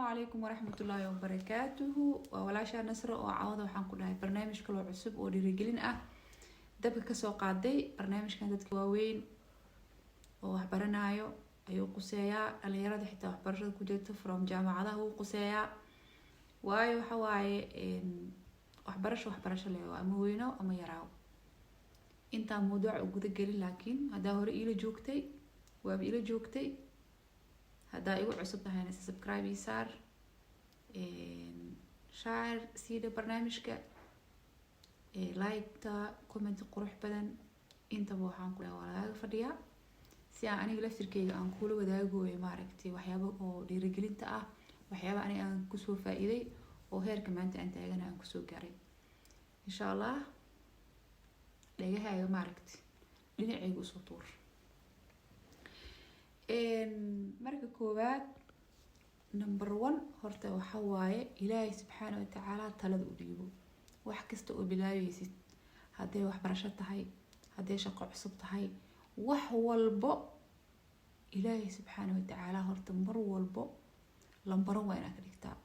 عليكم ورحمة الله وبركاته. ولاashaa nasro oo cawada waxaan ku dhahay barnaamij kale oo cusub oo dhiirigelin ah dabka ka soo qaaday. barnaamijkan dadka waaweyn oo wax baranayo ayuu quseeyaa, dhalinyarada xitaa waxbarashada ku jirta from jaamacadaha uu quseeyaa. waayo waxa waaye waxbarasho leh ama weyno ama yaraaw. inta mawduuc u guda gelin laakiin hadaa hore ila joogtay waaba ila joogtay. hadaa igu cusub tahayna subscribe ii saar, share sida barnaamijka, like-ta, comment qurux badan. intaba waxaan ku leeyahay waa laga fadhiyaa si aan aniga laftirkeyga aan kula wadaagoyo maaragtay waxyaabo oo dhiirigelinta ah, waxyaabo aniga aan kusoo faa'iiday oo heerka maanta aan taagana aan kusoo gaaray. insha Allah dhagahaaga maaragtay dhinacayga usoo tuur. marka koowaad number 1 horta waxa waaye Ilaahay subxaanahu wa ta'ala talada u dhiibo. wax kasta oo bilaabaysid, haddii waxbarasho tahay, haddii shaqo cusub tahay, wax walbo Ilaahay subxaanahu wa ta'ala horta mar walbo lambar waa inaad ka dhigtaa.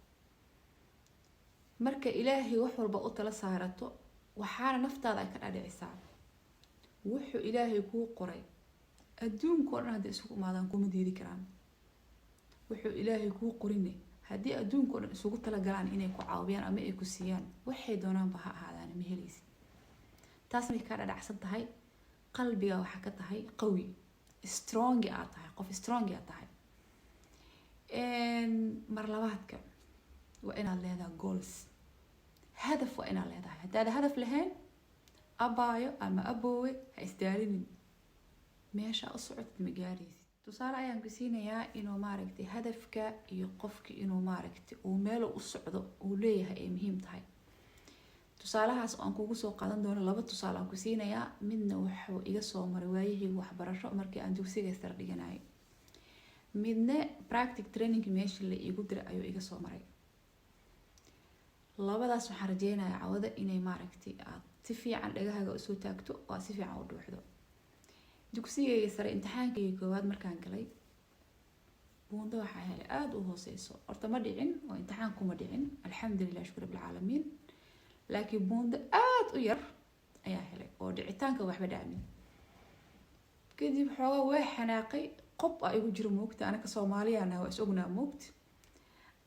marka Ilaahay wax walba u tala saarato waxaana naftaada ay ka dhadhicisaa wuxuu Ilaahay kuu qoray. adduunka oo dhan hadday isugu imaadaan kuma diidi karaan. wuxuu Ilaahay kuu qorine haddii adduunka oo dhan isugu tala galaan inay ku caawiyaan ama ay ku siiyaan waxay doonaanba ha ahaadaan ma helaysid. taas may ka dhadhacsan tahay qalbiga waxa ka tahay qawi, strong aad tahay, qof strong aad tahay. mar labaadka waa inaad leedahay goals, hadaf waa inaad leedahay. haddaad hadaf lahayn abaayo ama aboowe ha isdaalinin, meesha u socotid ma gaaraysid. tusaale ayaan ku siinayaa inuu maaragtay hadafka iyo qofka inuu maaragtay uu meel u socdo uu leeyahay ay muhiim tahay. tusaalahaas aan kugu soo qaadan doono 2 tusaale aan ku siinayaa. midna wuxuu iga soo maray waayihii waxbarasho markii aan dugsiga sare dhiganay, midna practical training meeshii la igu diray ayuu iga soo maray. labadaas waxaan rajeynayaa cawada inay maaragtay aad si fiican dhagahaaga u soo taagto oo si fiican u dhuuxdo. dugsiga sare imtixaankii koowaad markaan galay buundo waxa helay aad u hooseyso. horta ma dhicin oo imtixaan kuma dhicin, alxamdulillah shukr bil caalamiin. laakiin buundo aad u yar ayaa helay oo dhicitaanka waxba dhaamin. kadib xoogaa way xanaaqay, qob ay igu jiro moogta anaka Soomaaliyaana waa is ognaa moogta.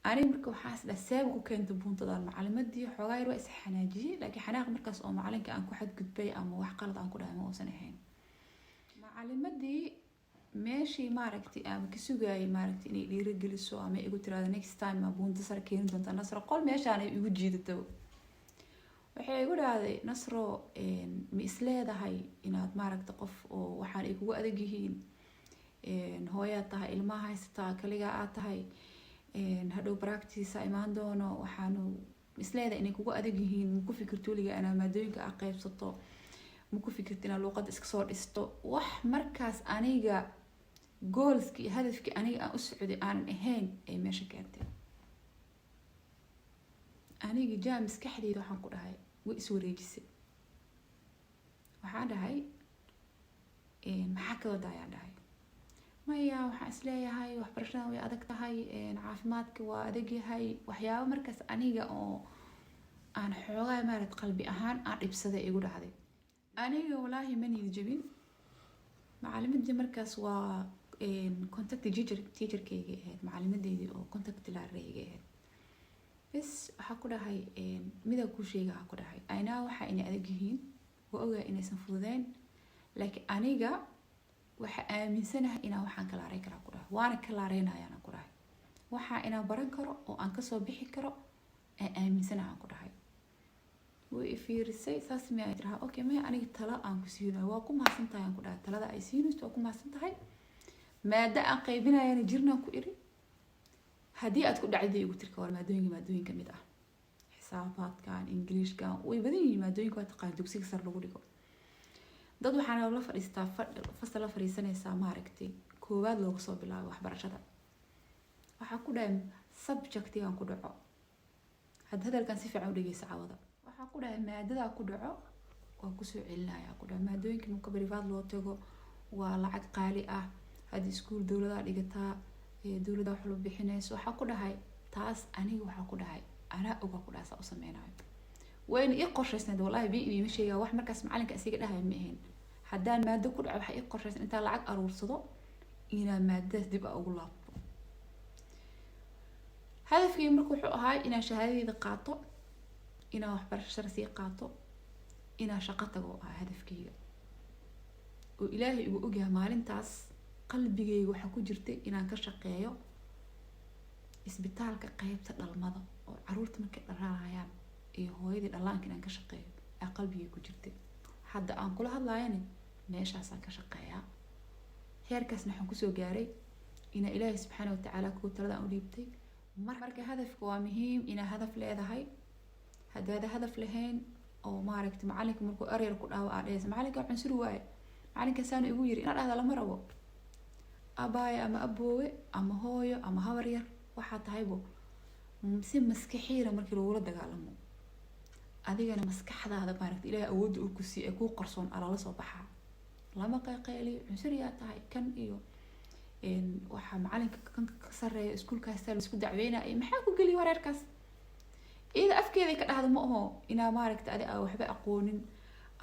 ani marka waxaa isla saab ku keento buuntadan macalimadii xoogaa yar waa is xanaajiyay, laakiin xanaaq markaas oo macalinka aan ku xadgudbay ama wax qalad aan ku dhahay ma uusan ahayn. macalimadii meeshii maaragtay aan ka sugayay maaragtay inay dhiirigeliso ama igu tiraado next time ma buunta sare keen doonta Nasro qol meeshaan ay igu jiidato. waxay igu dhahday Nasro ma isleedahay inaad maaragtay qof oo waxaan ay kugu adag yihiin, hooyad tahay, ilmaha haysataa, kaliga aad tahay, hadhow practice imaan doono, waxaanu isleedahay inay kugu adag yihiin, ma ku fikirto weliga inaad maadooyinka aad qaybsato, ma ku fikirto inaad luqadda iska soo dhisto. wax markaas aniga goalski iyo hadafkii aniga aan u socday aanan ahayn ay meesha keentay. aniga jaa maskaxdeyda waxaan ku dhahay way iswareejisay. waxaan dhahay maxaa ka wada ayaan dhahay maya waxaan isleeyahay waxbarashada way adag tahay, caafimaadka waa adag yahay, waxyaabo markaas aniga oo aan xoogaa maarad qalbi ahaan aan dhibsaday igu dhacday. aniga walaahi ma niyad jabin. macalimadii markaas waa contact teacher-keyga ahayd, macalimadeedii oo contact laareyga ahayd. bas waxaa ku dhahay mida ku sheega waxaa ku dhahay aynaa waxa inay adag yihiin, waa ogaa inaysan fududeyn, laakiin aniga waxa aaminsanahay inaan waxaan ka laareyn karaa ku dhahay, waana ka laareynayaan ku dhahay. waxa inaan baran karo oo aan kasoo bixi karo aan aaminsanahay ku dhahay. way fiirisay saas ma ay tiraha okay ma aniga tala aan ku siinayo waa ku mahadsantahay aan ku dhahay. talada ay siinayso waa ku mahadsantahay, maada aan qaybinayana jirnaan ku iri. haddii aad ku dhacday igu tirka war maadooyin ka mid ah, xisaabaadkan, ingiriishkan, way badan yihiin maadooyinka waa taqaan dugsiga sare lagu dhigo. dad waxaan la fadhiistaa fasal la fariisanaysaa maaragtay koowaad looga soo bilaabo waxbarashada. waxaa ku dhahay subject-igan ku dhaco, had hadalkan si fiican u dhageysa cawada. waxaa ku dhahay maadada ku dhaco waa kusoo celinaya ku dhahay. maadooyinka marka privaat loo tago waa lacag qaali ah. haddii iskuul dowladda dhigataa dowladda wax loo bixinayso, waxaa ku dhahay taas aniga waxaa ku dhahay anaa oga ku dhaasa u sameynayo wayna ii qorshaysnayd wallahi bii ma sheegaa wax markaas macalinka asiga dhahay ma ahayn haddaan maado ku dhaco waxay ii qorshaysnayd intaan lacag aruursado inaan maadadaas dib ugu laabto hadafkii marka wuxuu ahaa inaan shahaadadeeda qaato inaan waxbarasho sii qaato inaan shaqo tago ah hadafkeyga oo ilaahay igu ogyahay maalintaas qalbigeyga waxaa ku jirtay inaan ka shaqeeyo isbitaalka qaybta dhalmada oo caruurta markay dhalanayaan iyo hooyadii dhallaanka inaan ka shaqeeyo aa qalbigeyga ku jirtay hadda aan kula hadlaayana meeshaasaan ka shaqeeyaa heerkaasna waxaan kusoo gaaray inaa ilaahay subxaana watacaala kuwa talada aan u dhiibtay marka hadafka waa muhiim inaa hadaf leedahay haddaada hadaf lahayn oo maaragtay macalinka markuu eryar ku dhaawo aa dhehaysa macalinka cunsuri waaye macalinka saana igu yiri inaa dhahda lama rabo abaayo ama aboowe ama hooyo ama habar yar waxaa tahaybo si maskaxiira markii lagula dagaalamo adigana maskaxdaada maaragtay ilaahay awoodda uu ku sii ee kuu qarsoon alala soo baxaa lama qayqayliyo cunsuriyaa tahay kan iyo waxaa macalinka kan ka sareeya iskuulkaasa laisku dacweynaya maxaa ku geliya wareerkaas iyada afkeeday ka dhahda ma aho inaa maaragtay adi aa waxba aqoonin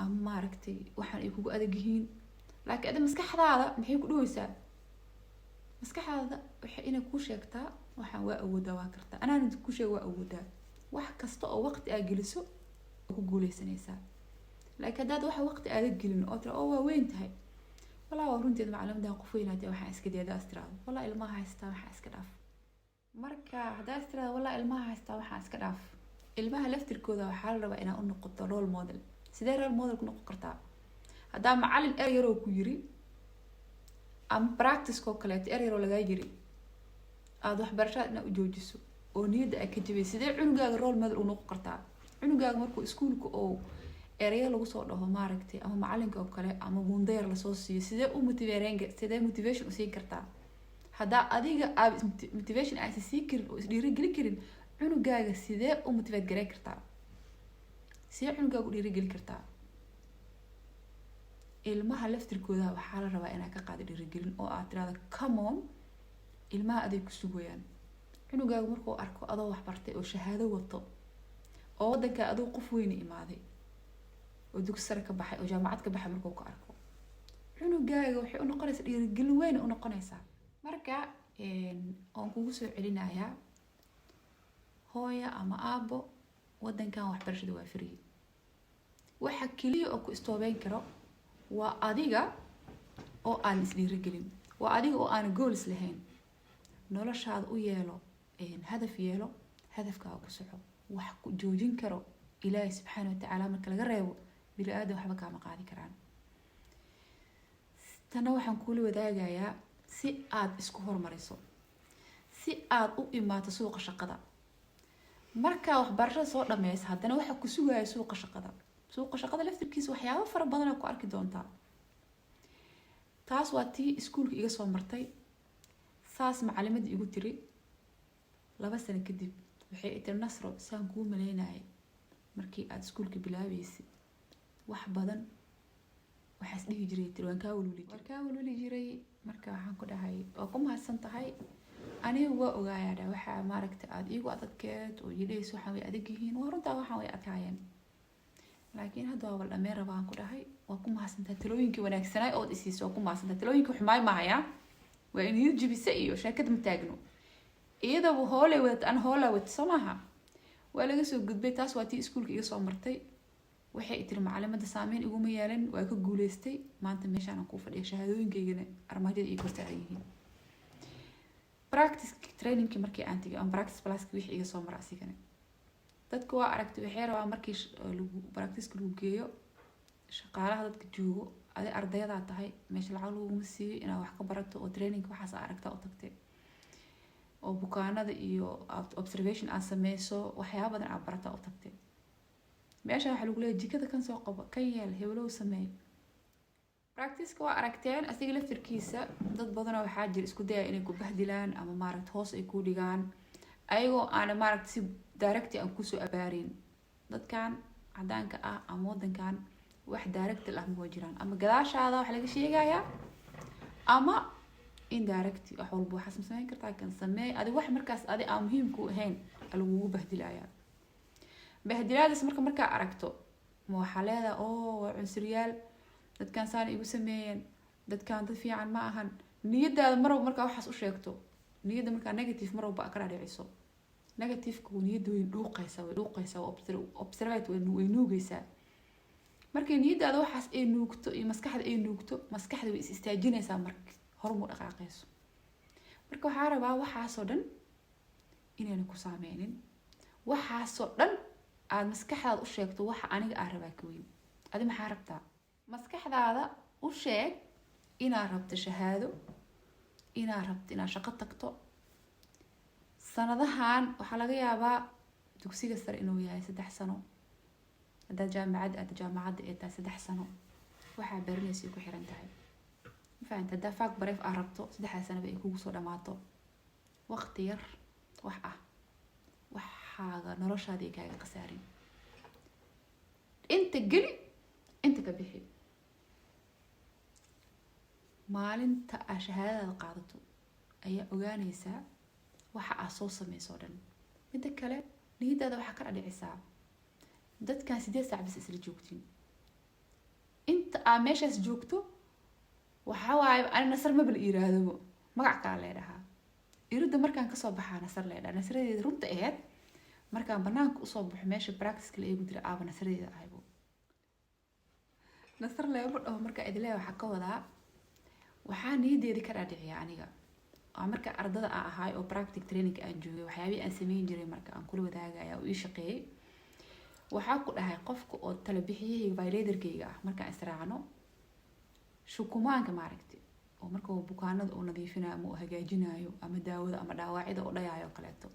ama maaragtay waxaan ay kugu adag yihiin laakiin adi maskaxdaada maxay ku dhaweysaa maskaxdaada waxay inay kuu sheegtaa waxaan waa awoodaa waa kartaa anaan ku sheeg waa awoodaa wax kasta oo waqti aa geliso ku guuleysanaysaa laakiin haddaad waxa waqti aada gelin oo tira oo waa weyn tahay walaa waa runteed macalamadan qof weynaatee waxaan iska deedaa istiraado walaa ilmaha haystaa waxaan iska dhaaf marka haddaa istiraado walaa ilmaha haystaa waxaan iska dhaaf ilmaha laftirkooda waxaa la rabaa inaa u noqoto role model sidee role model ku noqon kartaa haddaa macalin eryaroo ku yiri ama practice-koo kaleeto eryaroo lagaa yiri aada waxbarashada inaa u joojiso oo niyadda aa ka jabay sidee cunugaaga role model u noqon kartaa cunugaaga markuu iskuulka oo eraya lagu soo dhaho maaragtay ama macalinka oo kale ama bundeer lasoo siiyo sidee u sidee motivation u siin kartaa haddaa adiga aad motivation aad sii karin oo isdhiirigeli karin cunugaaga sidee u motivate gareyn kartaa sidee cunugaaga u dhiirigeli kartaa ilmaha laftirkooda waxaa la rabaa inaa ka qaado dhiirigelin oo aad tirahdo come on ilmaha aday ku sugayaan cunugaaga markuu arko adoo waxbartay oo shahaado wato oo wadanka adoo qof weyna imaaday oo dugsi sare ka baxay oo jaamacad ka baxay markuu ka arko cunugaaga waxay u noqonaysaa dhiirigelin weyn u noqonaysaa marka aan kugu soo celinayaa hooyo ama aabo wadankan waxbarashada waa free waxa kaliya oo ku istoobeyn karo waa adiga oo aan isdhiirigelin waa adiga oo aan goals lahayn noloshaada u yeelo hadaf yeelo hadafkaaga ku soco wax ku joojin karo ilaahay subxaana watacaala marka laga reebo bini aadan waxba kaama qaadi karaan tana waxaan kula wadaagayaa si aad isku horumariso si aad u imaato suuqa shaqada markaa waxbarashada soo dhameysa haddana waxaa ku sugaya suuqa shaqada laftirkiisa waxyaabo fara badan aa ku arki doontaa taas waa tii iskuulka iga soo martay saas macalimadii igu tiri 2 sano kadib waxay tiri Nasro saan kuu maleynayay markii aad iskuulka bilaabeysay wax badan waxaas dhihi jiray tiri waan kaa walwali jiray marka waxaan ku dhahay oo ku mahadsan tahay aniga waa ogaayaa waxa maaragtay aad iigu adadkeed oo yidhayso waxaan way adag yihiin waa runtaa waxaan way adkaayeen laakiin hadda waa dhameen rabaan ku dhahay waa ku mahadsantahay talooyinkii wanaagsanaa oo isiiso waa ku mahadsantahay talooyinkii xumaay maaya waa in yir jibisa iyo sheekad ma taagno iyadoo hoolay wad an hoola wad samaha waa laga soo gudbay taas waa tii iskuulka iga soo martay waxay tiri macalimada saameyn iguma yeelan waa ka guuleystay maanta meeshaan aan ku fadhiyo shahaadooyinkaygana armaajada ii kortaagan yihiin practice training markii aan tagay aan practice plus wixii iga soo maray asigana dadku waa aragtay waxay rabaa markii lagu practice lagu geeyo shaqaalaha dadka joogo adi ardayda tahay meesha lacag lagu siiyo inaad wax ka barato oo training waxaas aragtaa u tagtay oo bukaanada iyo observation aan sameyso waxyaabo badan aad barataa u tagtay meesha waxa lagu leeyahay jikada kan soo qabo kan yeel heblow sameey practice-ka waa aragteen asiga laftirkiisa dad badan oo waxaa jira isku dayay inay ku bahdilaan ama maaragtay hoos ay ku dhigaan ayagoo aan maaragtay si direct aan ku soo abaarin dadkan cadaanka ah ama wadankan wax direct ah ma jiraan ama gadaashaada wax laga sheegayaa ama indirect wax walba waxaad samayn kartaa kan sameey adi wax markaas adi aan muhiim ku ahayn lagugu bahdilayaa bahdilaadaas markaa aragto ma waxaa leedahay oo waa cunsuriyaal dadkan saan igu sameeyeen dadkan dad fiican ma ahan niyadaada marwalba markaa waxaas u sheegto niyada markaa negative marwalba ka dhaadhiciso negative-ku niyada way dhuuqaysaa observate way nuugaysaa markay niyadaada waxaas ay nuugto iyo maskaxda ay nuugto maskaxda way is istaajinaysaa marka hormu dhaqaaqayso marka waxaa rabaa waxaasoo dhan inayna ku saameynin waxaasoo dhan aad maskaxdaada u sheegto waxa aniga aan rabaa ka weyn adi maxaa rabtaa maskaxdaada u sheeg inaad rabto shahaado inaad rabto inaad shaqo tagto sanadahan waxaa laga yaabaa dugsiga sare inuu yahay 3 sano haddaad jaamacadda ay tahay 3 sano waxaa baranaysa ku xiran tahay fahanta haddaa faak bareef aad rabto 3 sanaba ay kugu soo dhamaato waqti yar wax ah waxaaga noloshaada ay kaaga qasaarin inta geli inta ka bixi maalinta aad shahaadada qaadato ayaa ogaanaysaa waxa aad soo samayso dhan midda kale niyadaada waxaa ka dhadhicisaa dadkan 8 saac bas isla joogtiin inta aad meeshaas joogto waxaa waaye ani nasar mabal iraadabo magac kale leedahaa irida markaan kasoo baxaa nasar leedaha nasradeeda runta aheyd markaan banaanka usoo baxo meesha practice la eegu jira aaba nasradeeda ahaybo nasar leebo dhaho markaa idilaa waxaa ka wadaa waxaa niyadeeda ka dhaadhiciya aniga oo marka ardada aan ahay oo practice training aan joogay waxyaabihii aan sameyn jiray marka aan kula wadaagaya oo ii shaqeeyay waxaa ku dhahay qofka oo tala bixiyahayga validatorkayga ah markaan israacno shukumaanka maaragtay oo marka uu bukaanada uu nadiifinayo ama uu hagaajinayo ama daawada ama dhaawacyada oo dhayayo kaleeto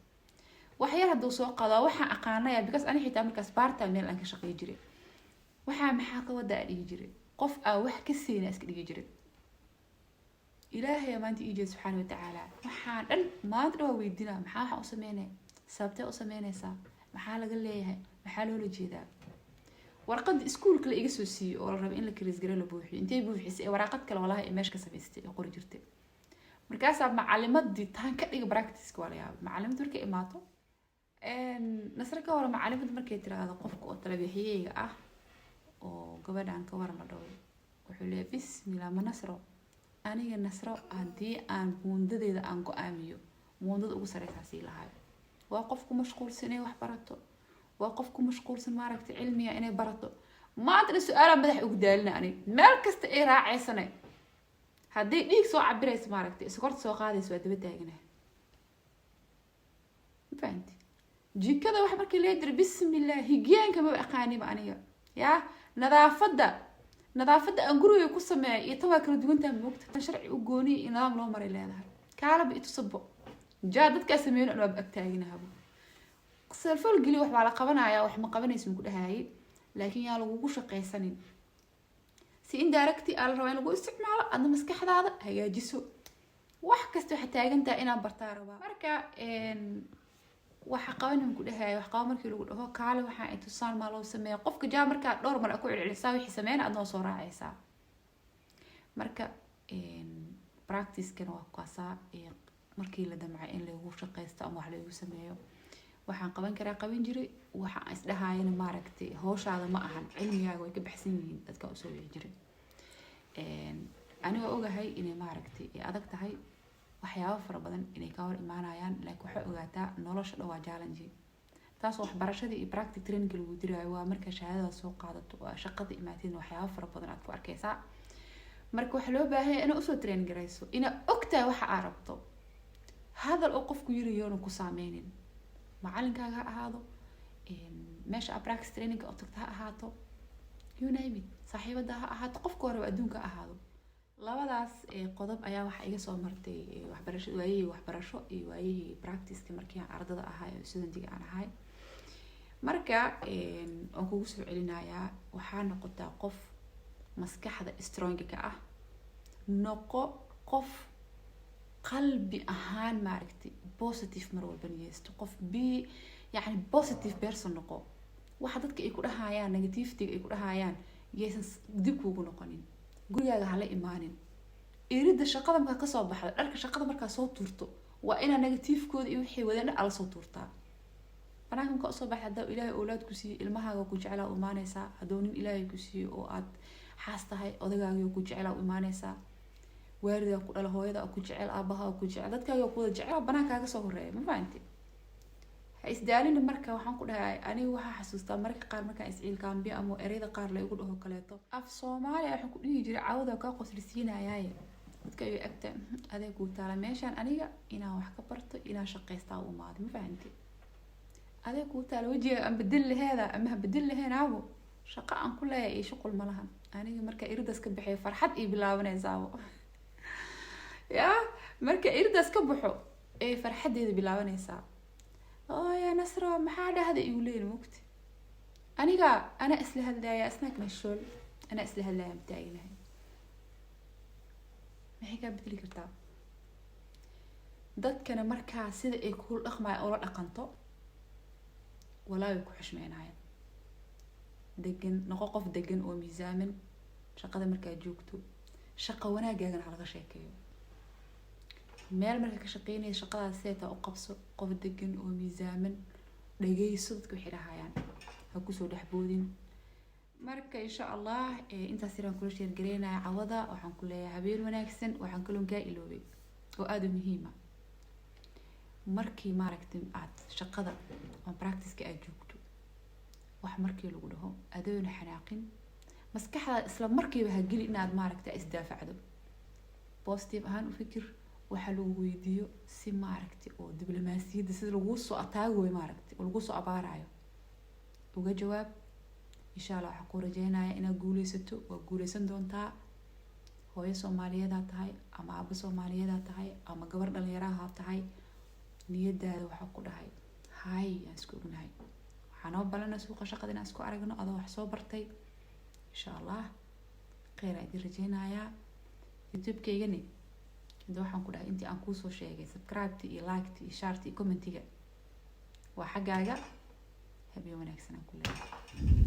wax yar hadduu soo qaado waxaan aqaanaya because ani xitaa markaas part-time meel aan ka shaqeey jiray waxaa maxaa ka wadaa dhigi jiray qof aan wax ka siina iska dhigi jiray ilaahay maanta iijeed subxaana watacaala waxaan dhan maanta waa weydiinaa maxaa waxaan u sameynaya sababtee u sameynaysaa maxaa laga leeyahay maxaa loola jeedaa warqada iskuulka la iga soo siiyey oo la rabo in la kariis gare la buuxiyo intay buuxisay waraaqad kale walahi ay meesha ka samaystay oo qori jirtay markaasaa macalimadii taan ka dhiga practice waa la yaab macalimad markay imaato nasra ka hor macalimad markay tiraahdo qofka oo talabixiyeyga ah oo gabadhan ka waran la dhawo wuxuu leeyahay bismillah ma nasro aniga nasro haddii aan buundadeeda aan go-aamiyo buundada ugu sareysaa sii lahayo waa qofku mashquulsan inay wax barato waa qofku mashquulsan maaragtay cilmiga inay barato maanta su-aala madax ugu daalina ani meel kasta ay raacaysane haddii dhiig soo cabiraysa maaragtay sokorta soo qaadaysa waa daba taaganahay fahanti jikada wax markii lee dir bismillah higiyeenka ma aqaaniba aniga yaa nadaafada aan guriga ku sameeyo iyo tan waa kala duwantaa moogta tan sharci u gooniyo iyo nidaam loo maray leedahay kaalaba itusabo jaa dadkaa sameeyno waa agtaaginahabo selfol geli wax baa la qabanayaa wax ma qabanaysin ku dhahaayay laakiin yaa lagugu shaqaysanin si indirect ah la rabaa in lagu isticmaalo adna maskaxdaada hagaajiso wax kasta waxa taagantaa inaad bartaa rabaa marka waxa qabanin ku dhahaayay wax qaba markii lagu dhaho kaale waxa ay tusaan ma loo sameeyo qofka jaa marka dhowr mar ku cilcilisaa wixii sameeyna adna soo raacaysaa marka practice-kana waa kaasaa markii la damcay in lagu shaqaysto ama wax lagu sameeyo waxaan qaban karaa qaban jiray waxa is dhahaayna maaragtay hawshaada ma ahan cilmigaaga way ka baxsan yihiin dadka u soo wixi jiray aniga ogahay inay maaragtay ay adag tahay waxyaabo fara badan inay ka hor imaanayaan laakiin waxa ogaataa nolosha dhawaa challenge taas wax barashada iyo practice training lagu diraayo waa marka shahaadada soo qaadato oo shaqada imaatiin waxyaabo fara badan aad ku arkaysaa marka waxa loo baahan yahay inaad u soo train garayso inaad ogtahay waxa aad rabto hadal oo qofku yiriyoon ku saameynin macalinkaaga ha ahaado meesha practice training oo tagta ha ahaato you name it saaxiibada ha ahaato qofka hore adduunka ha ahaado labadaas qodob ayaa waxa iga soo martay waxbarasho iyo waayihii practice markii aan ardada ahay oo studentiga aan ahay marka aan kugu soo celinayaa waxaa noqotaa qof maskaxda strong ka ah noqo qof qalbi ahaan maaragtay positive mar walba niyeysto qof yani positive person noqo waxa dadka ay ku dhahayaan negativity ay ku dhahayaan yeesan dib kuugu noqonin gurigaaga hala imaanin irida shaqada markaa kasoo baxda dharka shaqada markaa soo tuurto waa inaa negatiifkooda iyo wixii wadeen dhan ala soo tuurtaa banaanka markaa usoo baxda haddaa ilaahay awlaad ku siiyey ilmahaaga ku jeclaa u imaanaysaa hadduu nin ilaahay ku siiyey oo aad xaas tahay odagaaga ku jeclaa u imaanaysaa waalidaa ku dhala hooyada ku jecel aabaha ku jecel dadkaaga ku wada jecel banaankaaga soo horeeya ma fahanti ha isdaalin marka waxaan ku dhahay aniga waxaa xasuustaa marka qaar markaan isciilkaambiyo ama ereyada qaar la igu dhaho kaleeto af Soomaaliya waxaan ku dhihi jiray caawda ka qoslisiinayay dadka ay agta adeeg ku taala meeshaan aniga inaan wax ka barto inaan shaqeystaa u imaado ma fahanti adeeg ku taala wajiga aan bedel laheeda ama bedel laheynaago shaqo aan ku leeyahay shaqul ma lahan aniga marka iridaas ka baxay farxad ii bilaabanaysaa ya marka iridaas ka baxo ee farxadeeda bilaabanaysaa oo ya nasro maxaa dhahday igu leeyahay mugti aniga ana isla hadlaaya asnaak mashul ana isla hadlaaya mtaaginahay maxay ka bedeli kartaa dadkana markaa sida ay ku dhaqmay oo la dhaqanto walaa ku xushmeenayaan degan noqo qof degan oo miisaaman shaqada markaa joogto shaqo wanaagaagan laga sheekeeyo meel marka ka shaqeynay shaqada seeta u qabso qof degan oo miisaaman dhageyso dadku waxay rahayaan ha ku soo dhaxboodin marka insha Allah inta siraan kula sheer gareynaa cawada waxaan ku leeyahay habeen wanaagsan waxaan kaloo ka iloobay oo aad u muhiim ah markii maaragtay aad shaqada oo practice-ka aad joogto wax markii lagu dhaho adoon xanaaqin maskaxda isla markiiba ha gali inaad maaragtay isdaafacdo positive ahaan u fikir waxa lagu weydiiyo si maaragtay oo diblomaasiyadda sida lagu soo ataago maaragtay oo lagu soo abaarayo uga jawaab insha Allah waxa ku rajeynayaa inaad guuleysato waa guuleysan doontaa hooyo Soomaaliyeed tahay ama aabbo Soomaaliyeed tahay ama gabar dhalinyaro tahay niyadaada waxa ku dhahay hay aan isku ognahay waxaan oo balana suuqa shaqada inaan isku aragno adoo wax soo bartay insha Allah khayr aad rajeynayaa youtube-keygani inta waxaan ku dhahay intii aan ku soo sheegay subscribe iyo like iyo share iyo comment-iga waa xagaaga habeen wanaagsan aan ku leeyahay